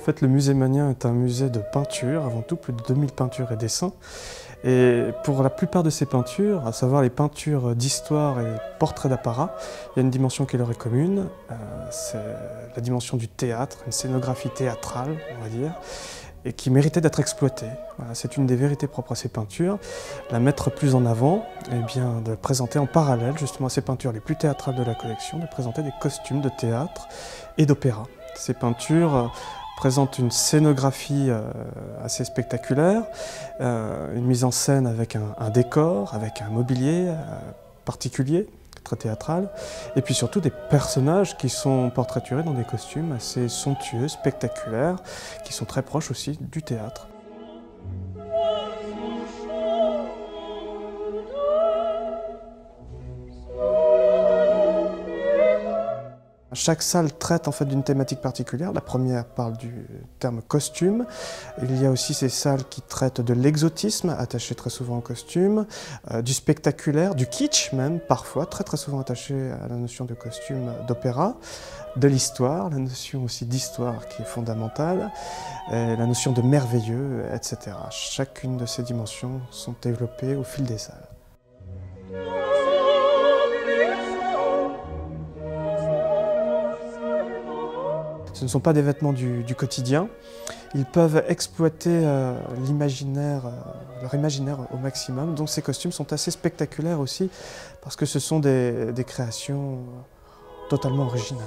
fait, le musée Magnien est un musée de peinture, avant tout plus de 2000 peintures et dessins. Et pour la plupart de ces peintures, à savoir les peintures d'histoire et les portraits d'apparat, il y a une dimension qui leur est commune, c'est la dimension du théâtre, une scénographie théâtrale, on va dire, et qui méritait d'être exploitée. Voilà, c'est une des vérités propres à ces peintures. La mettre plus en avant, et bien de présenter en parallèle justement ces peintures les plus théâtrales de la collection, de présenter des costumes de théâtre et d'opéra. Ces peintures présentent une scénographie assez spectaculaire, une mise en scène avec un décor, avec un mobilier particulier, très théâtral, et puis surtout des personnages qui sont portraiturés dans des costumes assez somptueux, spectaculaires, qui sont très proches aussi du théâtre. Chaque salle traite en fait d'une thématique particulière. La première parle du terme costume. Il y a aussi ces salles qui traitent de l'exotisme, attaché très souvent au costume, du spectaculaire, du kitsch même, parfois, très souvent attaché à la notion de costume d'opéra, de l'histoire, la notion aussi d'histoire qui est fondamentale, et la notion de merveilleux, etc. Chacune de ces dimensions sont développées au fil des salles. Ce ne sont pas des vêtements du quotidien. Ils peuvent exploiter l'imaginaire, leur imaginaire au maximum. Donc ces costumes sont assez spectaculaires aussi parce que ce sont des créations totalement originales.